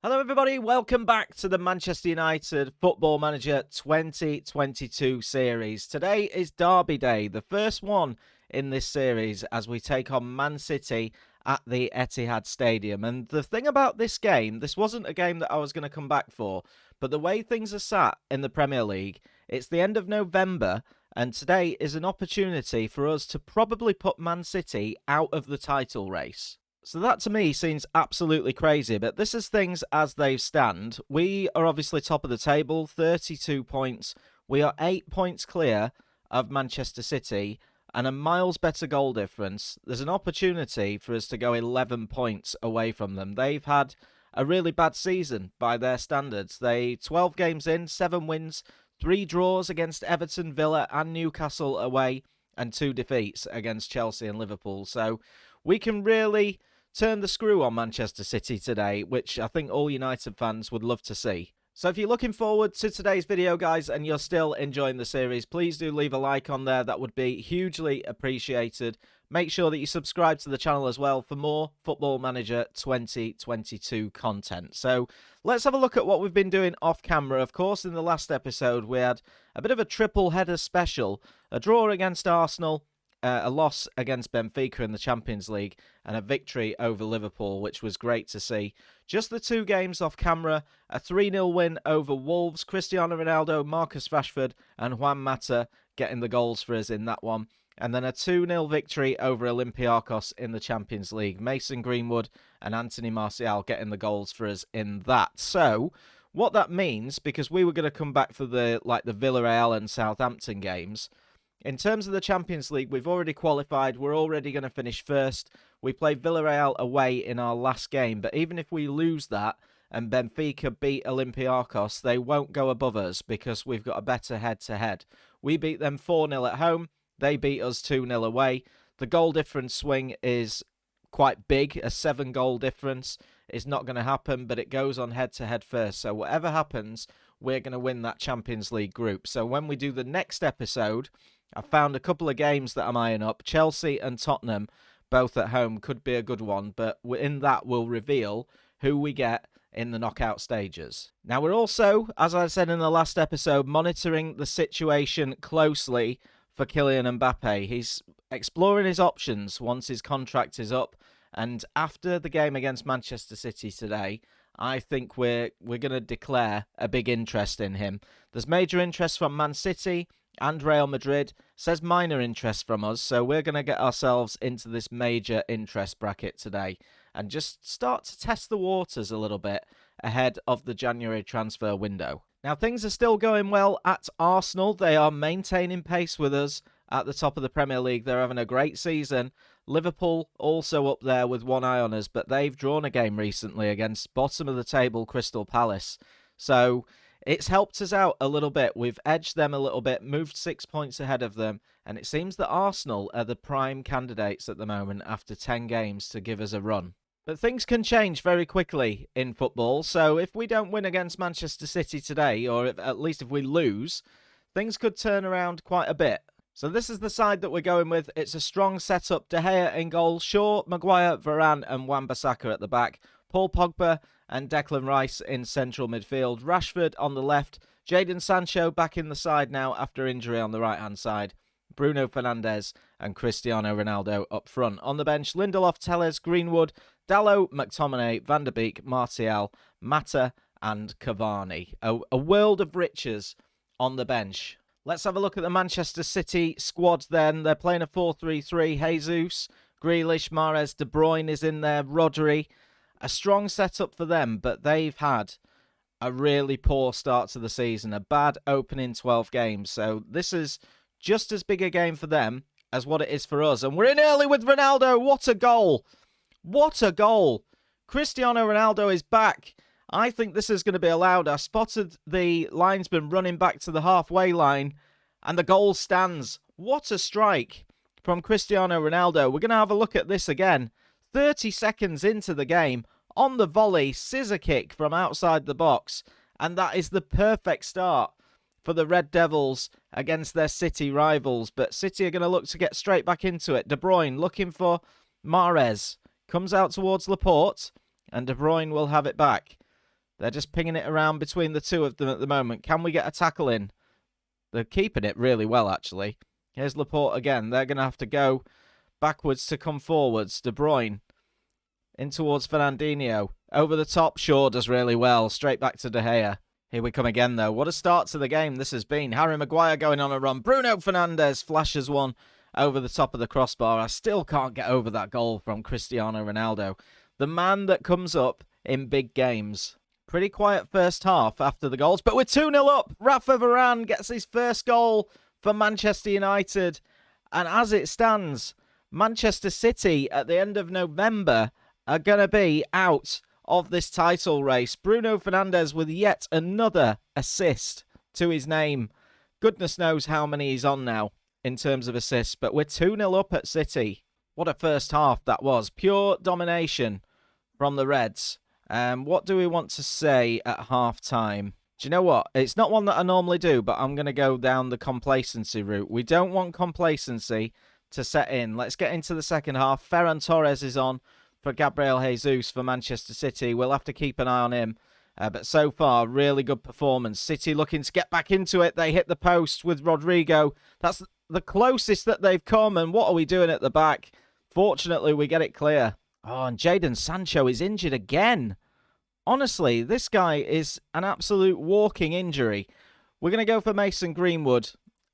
Hello, everybody. Welcome back to the Manchester United Football Manager 2022 series. Today is Derby Day, the first one in this series as we take on Man City at the Etihad Stadium. And the thing about this game, this wasn't a game that I was going to come back for, but the way things are sat in the Premier League, it's the end of November, and today is an opportunity for us to probably put Man City out of the title race. So that to me seems absolutely crazy, but this is things as they stand. We are obviously top of the table, 32 points. We are 8 points clear of Manchester City and a miles better goal difference. There's an opportunity for us to go 11 points away from them. They've had a really bad season by their standards. 12 games in, 7 wins, 3 draws against Everton, Villa and Newcastle away, and 2 defeats against Chelsea and Liverpool. So we can really turn the screw on Manchester City today, which I think all United fans would love to see. So if you're looking forward to today's video, guys, and you're still enjoying the series, please do leave a like on there. That would be hugely appreciated. Make sure that you subscribe to the channel as well for more Football Manager 2022 content. So let's have a look at what we've been doing off camera. Of course, in the last episode, we had a bit of a triple header special, a draw against Arsenal, a loss against Benfica in the Champions League, and a victory over Liverpool, which was great to see. Just the 2 games off camera, a 3-0 win over Wolves, Cristiano Ronaldo, Marcus Rashford and Juan Mata getting the goals for us in that one. And then a 2-0 victory over Olympiacos in the Champions League. Mason Greenwood and Anthony Martial getting the goals for us in that. So what that means, because we were going to come back for the Villarreal and Southampton games, in terms of the Champions League, we've already qualified. We're already going to finish first. We played Villarreal away in our last game, but even if we lose that and Benfica beat Olympiacos, they won't go above us because we've got a better head-to-head. We beat them 4-0 at home. They beat us 2-0 away. The goal difference swing is quite big. A 7-goal difference is not going to happen, but it goes on head-to-head first. So whatever happens, we're going to win that Champions League group. So when we do the next episode, I found a couple of games that I'm eyeing up. Chelsea and Tottenham, both at home, could be a good one. But in that, we'll reveal who we get in the knockout stages. Now, we're also, as I said in the last episode, monitoring the situation closely for Kylian Mbappe. He's exploring his options once his contract is up. And after the game against Manchester City today, I think we're going to declare a big interest in him. There's major interest from Man City and Real Madrid. Says minor interest from us, so we're going to get ourselves into this major interest bracket today and just start to test the waters a little bit ahead of the January transfer window. Now, things are still going well at Arsenal. They are maintaining pace with us at the top of the Premier League. They're having a great season. Liverpool also up there with one eye on us, but they've drawn a game recently against bottom of the table Crystal Palace. So it's helped us out a little bit. We've edged them a little bit, moved 6 points ahead of them, and it seems that Arsenal are the prime candidates at the moment after 10 games to give us a run. But things can change very quickly in football, so if we don't win against Manchester City today, or at least if we lose, things could turn around quite a bit. So this is the side that we're going with. It's a strong setup. De Gea in goal, Shaw, Maguire, Varane and Wan-Bissaka at the back. Paul Pogba and Declan Rice in central midfield. Rashford on the left. Jadon Sancho back in the side now after injury on the right-hand side. Bruno Fernandes and Cristiano Ronaldo up front. On the bench, Lindelof, Telles, Greenwood, Dalot, McTominay, Van der Beek, Martial, Mata and Cavani. A world of riches on the bench. Let's have a look at the Manchester City squad then. They're playing a 4-3-3. Jesus, Grealish, Mahrez, De Bruyne is in there, Rodri. A strong setup for them, but they've had a really poor start to the season. A bad opening 12 games. So this is just as big a game for them as what it is for us. And we're in early with Ronaldo. What a goal. What a goal. Cristiano Ronaldo is back. I think this is going to be allowed. I spotted the linesman running back to the halfway line and the goal stands. What a strike from Cristiano Ronaldo. We're going to have a look at this again. 30 seconds into the game, on the volley, scissor kick from outside the box. And that is the perfect start for the Red Devils against their City rivals. But City are going to look to get straight back into it. De Bruyne looking for Mahrez. Comes out towards Laporte. And De Bruyne will have it back. They're just pinging it around between the two of them at the moment. Can we get a tackle in? They're keeping it really well, actually. Here's Laporte again. They're going to have to go backwards to come forwards. De Bruyne in towards Fernandinho. Over the top, Shaw does really well. Straight back to De Gea. Here we come again, though. What a start to the game this has been. Harry Maguire going on a run. Bruno Fernandes flashes one over the top of the crossbar. I still can't get over that goal from Cristiano Ronaldo. The man that comes up in big games. Pretty quiet first half after the goals, but we're 2-0 up. Rafa Varane gets his first goal for Manchester United. And as it stands, Manchester City at the end of November are going to be out of this title race. Bruno Fernandes with yet another assist to his name. Goodness knows how many he's on now in terms of assists, but we're 2-0 up at City. What a first half that was. Pure domination from the Reds. What do we want to say at half-time? Do you know what? It's not one that I normally do, but I'm going to go down the complacency route. We don't want complacency to set in. Let's get into the second half. Ferran Torres is on for Gabriel Jesus for Manchester City. We'll have to keep an eye on him. But so far, really good performance. City looking to get back into it. They hit the post with Rodrigo. That's the closest that they've come. And what are we doing at the back? Fortunately, we get it clear. Oh, and Jadon Sancho is injured again. Honestly, this guy is an absolute walking injury. We're going to go for Mason Greenwood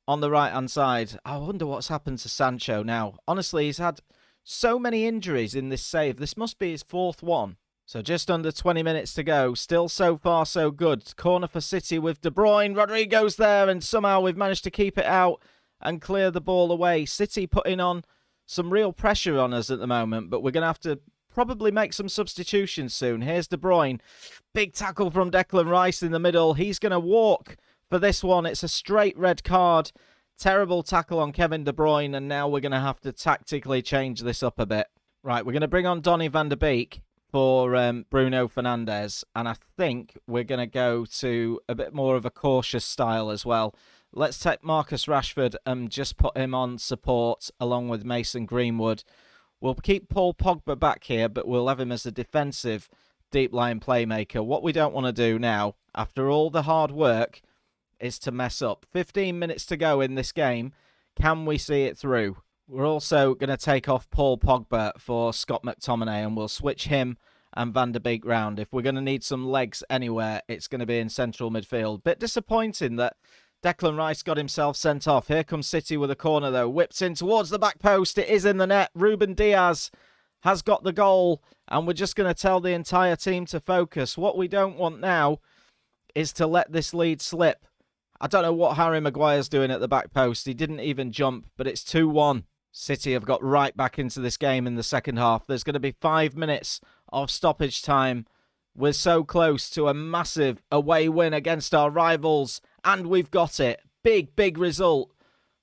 on the right-hand side. I wonder what's happened to Sancho now. Honestly, he's had so many injuries in this save. This must be his fourth one. So just under 20 minutes to go. Still so far so good. Corner for City with De Bruyne. Rodrigo's there and somehow we've managed to keep it out and clear the ball away. City putting on some real pressure on us at the moment, but we're going to have to probably make some substitutions soon. Here's De Bruyne. Big tackle from Declan Rice in the middle. He's going to walk for this one. It's a straight red card. Terrible tackle on Kevin De Bruyne, and now we're going to have to tactically change this up a bit. Right, we're going to bring on Donny van de Beek for Bruno Fernandes, and I think we're going to go to a bit more of a cautious style as well. Let's take Marcus Rashford and just put him on support along with Mason Greenwood. We'll keep Paul Pogba back here, but we'll have him as a defensive deep-line playmaker. What we don't want to do now, after all the hard work, is to mess up. 15 minutes to go in this game. Can we see it through? We're also going to take off Paul Pogba for Scott McTominay, and we'll switch him and Van der Beek round. If we're going to need some legs anywhere, it's going to be in central midfield. Bit disappointing that Declan Rice got himself sent off. Here comes City with a corner, though. Whips in towards the back post. It is in the net. Ruben Diaz has got the goal, and we're just going to tell the entire team to focus. What we don't want now is to let this lead slip. I don't know what Harry Maguire's doing at the back post. He didn't even jump, but it's 2-1. City have got right back into this game in the second half. There's going to be 5 minutes of stoppage time. We're so close to a massive away win against our rivals, and we've got it. Big, big result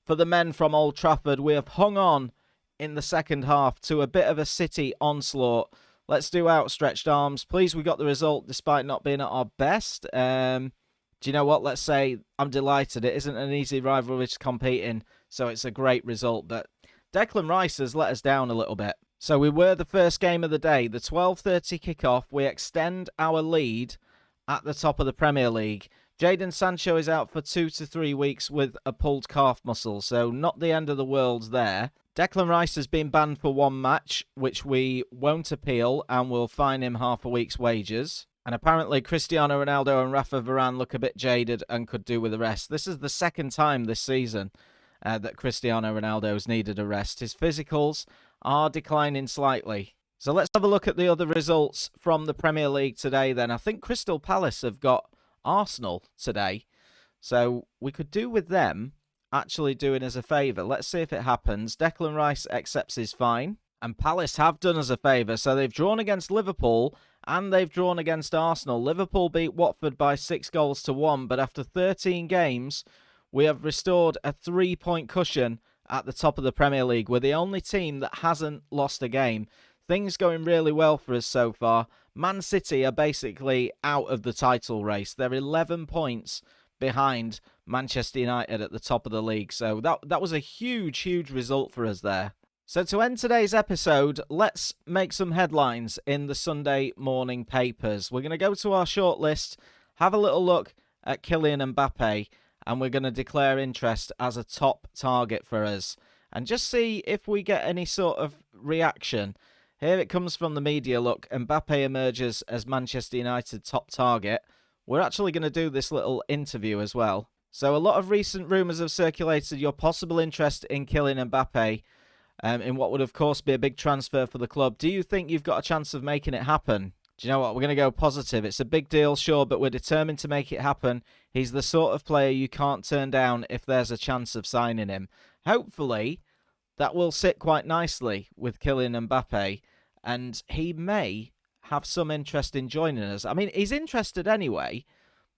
for the men from Old Trafford. We have hung on in the second half to a bit of a City onslaught. Let's do outstretched arms. Please, we got the result despite not being at our best. Do you know what? Let's say I'm delighted. It isn't an easy rivalry to compete in, so it's a great result. But Declan Rice has let us down a little bit. So we were the first game of the day. The 12:30 kickoff. We extend our lead at the top of the Premier League. Jadon Sancho is out for 2 to 3 weeks with a pulled calf muscle, so not the end of the world there. Declan Rice has been banned for 1 match, which we won't appeal, and we'll fine him half a week's wages. And apparently Cristiano Ronaldo and Rafa Varane look a bit jaded and could do with a rest. This is the second time this season that Cristiano Ronaldo's needed a rest. His physicals are declining slightly. So let's have a look at the other results from the Premier League today then. I think Crystal Palace have got Arsenal today. So we could do with them actually doing us a favour. Let's see if it happens. Declan Rice accepts his fine. And Palace have done us a favour. So they've drawn against Liverpool and they've drawn against Arsenal. Liverpool beat Watford by 6 goals to 1. But after 13 games, we have restored a 3-point cushion at the top of the Premier League. We're the only team that hasn't lost a game. Things going really well for us so far. Man City are basically out of the title race. They're 11 points behind Manchester United at the top of the league. So that was a huge, huge result for us there. So to end today's episode, let's make some headlines in the Sunday morning papers. We're going to go to our shortlist, have a little look at Kylian Mbappe, and we're going to declare interest as a top target for us. And just see if we get any sort of reaction. Here it comes from the media. Look, Mbappe emerges as Manchester United top target. We're actually going to do this little interview as well. So a lot of recent rumours have circulated your possible interest in Kylian Mbappe. In what would, of course, be a big transfer for the club. Do you think you've got a chance of making it happen? Do you know what? We're going to go positive. It's a big deal, sure, but we're determined to make it happen. He's the sort of player you can't turn down if there's a chance of signing him. Hopefully, that will sit quite nicely with Kylian Mbappe, and he may have some interest in joining us. I mean, he's interested anyway,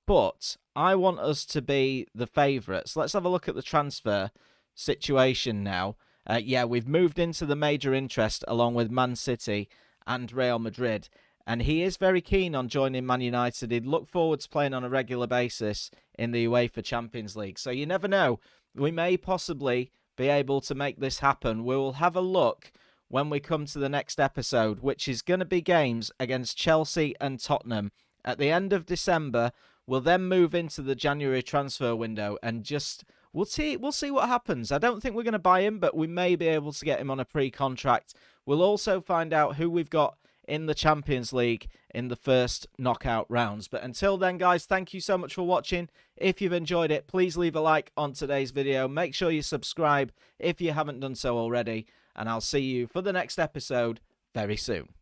but I want us to be the favourites. Let's have a look at the transfer situation now. Yeah, we've moved into the major interest along with Man City and Real Madrid. And he is very keen on joining Man United. He'd look forward to playing on a regular basis in the UEFA Champions League. So you never know. We may possibly be able to make this happen. We will have a look when we come to the next episode, which is going to be games against Chelsea and Tottenham. At the end of December, we'll then move into the January transfer window and just... We'll see what happens. I don't think we're going to buy him, but we may be able to get him on a pre-contract. We'll also find out who we've got in the Champions League in the first knockout rounds. But until then, guys, thank you so much for watching. If you've enjoyed it, please leave a like on today's video. Make sure you subscribe if you haven't done so already. And I'll see you for the next episode very soon.